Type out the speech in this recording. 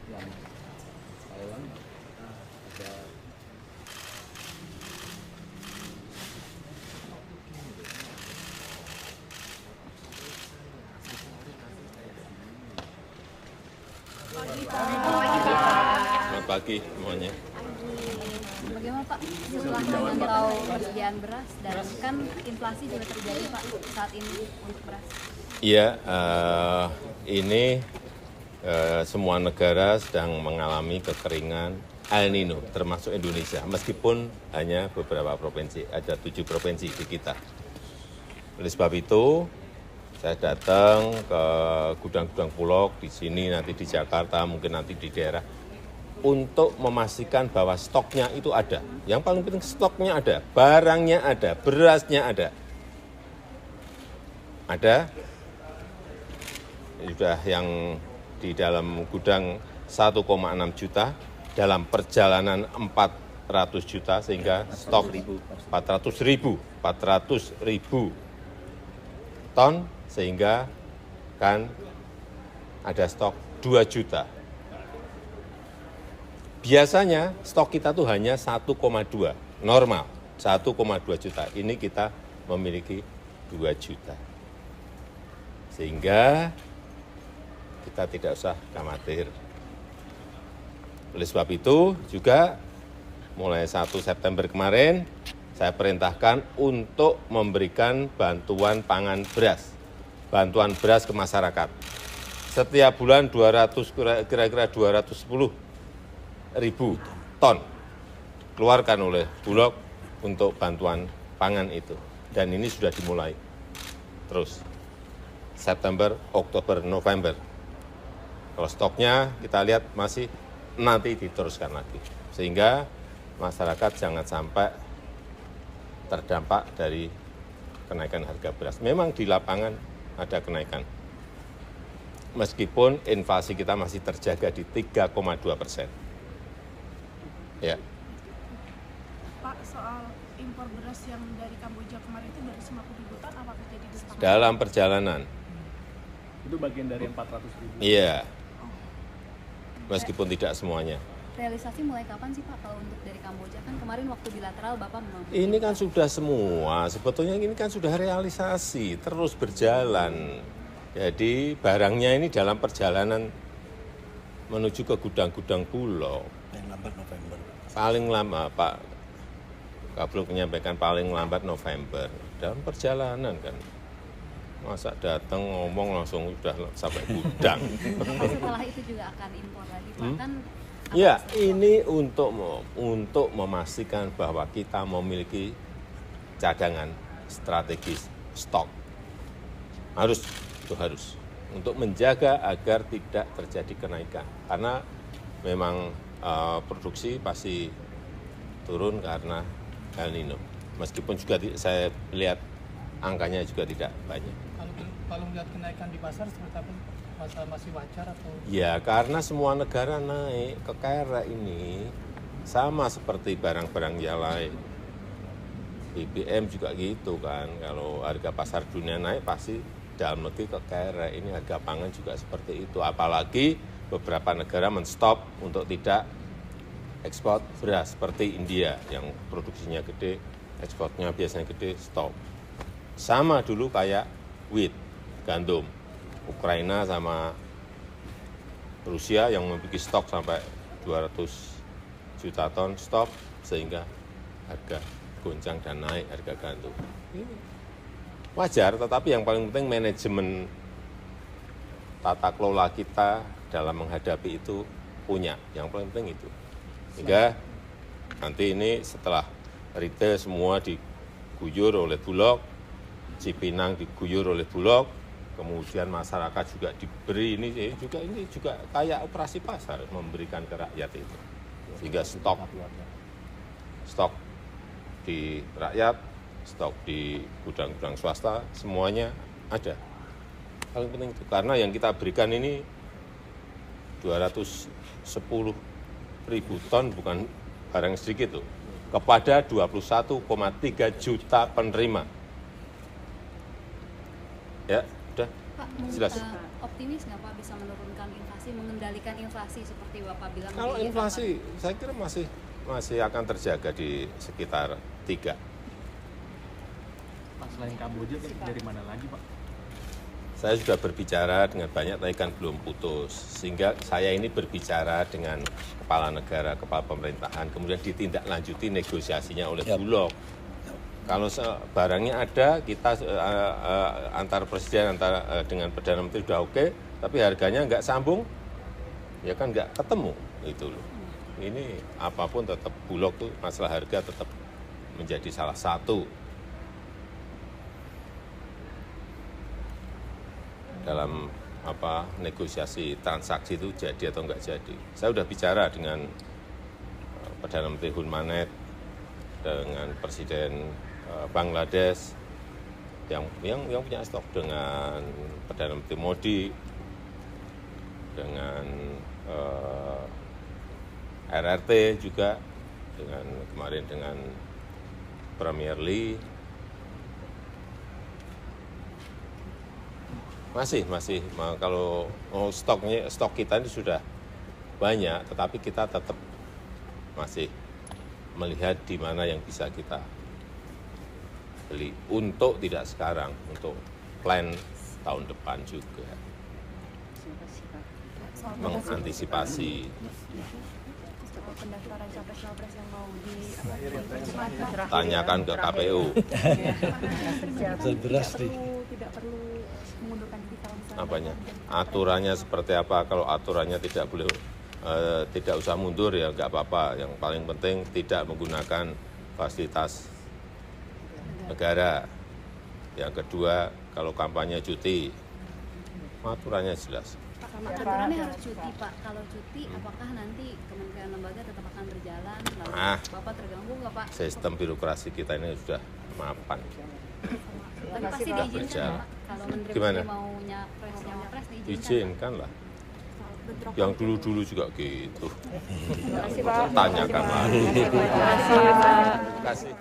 yang Thailand ada Selamat pagi semuanya. Bagaimana Pak setelah memantau persediaan beras dan kan inflasi juga terjadi Pak saat ini untuk beras? Iya, ini semua negara sedang mengalami kekeringan El Nino, termasuk Indonesia, meskipun hanya beberapa provinsi, ada 7 provinsi di kita. Oleh sebab itu, saya datang ke gudang-gudang Bulog di sini, nanti di Jakarta, mungkin nanti di daerah, untuk memastikan bahwa stoknya itu ada. Yang paling penting stoknya ada, barangnya ada, berasnya ada. Ada, sudah yang di dalam gudang 1,6 juta, dalam perjalanan 400 juta, sehingga stok 400 ribu ton, sehingga kan ada stok 2 juta. Biasanya stok kita tuh hanya 1,2, normal 1,2 juta. Ini kita memiliki 2 juta. Sehingga kita tidak usah khawatir. Oleh sebab itu juga mulai 1 September kemarin saya perintahkan untuk memberikan bantuan pangan beras. Bantuan beras ke masyarakat. Setiap bulan kira-kira 210 ribu ton keluarkan oleh Bulog untuk bantuan pangan itu. Dan ini sudah dimulai terus. September, Oktober, November. Kalau stoknya kita lihat masih nanti diteruskan lagi. Sehingga masyarakat jangan sampai terdampak dari kenaikan harga beras. Memang di lapangan ada kenaikan. Meskipun inflasi kita masih terjaga di 3,2%. Ya. Pak, soal impor beras yang dari Kamboja kemarin itu 250.000 ton, apakah jadi disepakati? Dalam perjalanan. itu bagian dari 400.000. Iya. Meskipun tidak semuanya. Realisasi mulai kapan sih Pak kalau untuk dari Kamboja? Kan kemarin waktu bilateral Bapak memang... Ini kan sudah semua, sebetulnya ini kan sudah realisasi, terus berjalan. Jadi barangnya ini dalam perjalanan menuju ke gudang-gudang Bulog. Yang lambat November. Paling lama Pak Kabluk menyampaikan paling lambat November. Dalam perjalanan kan. Masa datang ngomong langsung sudah sampai gudang. Apakah setelah itu juga akan impor lagi Pak? Kan Ya, ini untuk memastikan bahwa kita memiliki cadangan strategis stok. Harus, itu harus. Untuk menjaga agar tidak terjadi kenaikan. Karena memang produksi pasti turun karena El Nino. Meskipun juga saya lihat angkanya juga tidak banyak. Kalau melihat kenaikan di pasar seperti apa? Masih wajar atau? Ya, karena semua negara naik ke KRA ini sama seperti barang-barang yang lain. BBM juga gitu kan, kalau harga pasar dunia naik pasti dalam negeri ke KRA, ini harga pangan juga seperti itu. Apalagi beberapa negara menstop untuk tidak ekspor beras seperti India yang produksinya gede, ekspornya biasanya gede, stop. Sama dulu kayak wheat, gandum. Ukraina sama Rusia yang memiliki stok sampai 200 juta ton stok, sehingga harga goncang dan naik harga gandum. Ini wajar, tetapi yang paling penting manajemen tata kelola kita dalam menghadapi itu punya. Yang paling penting itu. Sehingga nanti ini setelah retail semua diguyur oleh Bulog, Cipinang diguyur oleh Bulog, kemudian masyarakat juga diberi ini juga kayak operasi pasar memberikan ke rakyat itu. Sehingga stok di rakyat, stok di gudang-gudang swasta, semuanya ada. Paling penting itu. Karena yang kita berikan ini 210 ribu ton, bukan barang sedikit tuh, kepada 21,3 juta penerima. Ya, udah. Pak, Jelas. optimis nggak Pak bisa menurunkan inflasi, mengendalikan inflasi seperti Bapak bilang? Kalau di inflasi, saya kira masih akan terjaga di sekitar 3. Pak, selain Kamboja dari mana lagi Pak? Saya sudah berbicara dengan banyak, tapi kan belum putus. Sehingga saya ini berbicara dengan kepala negara, kepala pemerintahan, kemudian ditindaklanjuti negosiasinya oleh Bulog. Kalau barangnya ada, kita antar presiden, dengan Perdana Menteri sudah oke, tapi harganya nggak sambung, ya kan nggak ketemu. Itu loh. Ini apapun tetap Bulog tuh masalah harga tetap menjadi salah satu dalam negosiasi transaksi itu jadi atau enggak jadi. Saya sudah bicara dengan Perdana Menteri Hun Manet, dengan Presiden Bangladesh yang punya stok, dengan Perdana Menteri Modi, dengan RRT juga, kemarin dengan Premier Lee. Masih kalau stok kita ini sudah banyak, tetapi kita tetap masih melihat di mana yang bisa kita beli untuk tidak sekarang, untuk plan tahun depan juga mengantisipasi. Pendaftaran capres-cawapres yang mau Tanyakan ke KPU. tidak perlu mengundurkan diri kalau misalnya Apanya? Aturannya seperti apa? Kalau aturannya tidak boleh, tidak usah mundur ya nggak apa-apa. Yang paling penting tidak menggunakan fasilitas negara. Yang kedua, kalau kampanye cuti, aturannya jelas. Aturannya harus cuti Pak. Kalau cuti, apakah nanti kementerian lembaga tetap akan berjalan? Lalu Bapak terganggu nggak Pak? Sistem birokrasi kita ini sudah mapan. Tapi pasti diizinkan Berjalan. Pak. Kalau menteri Gimana? maunya pres diizinkan. Izinkan lah. Yang dulu-dulu juga gitu. Tanyakan lagi. Terima kasih.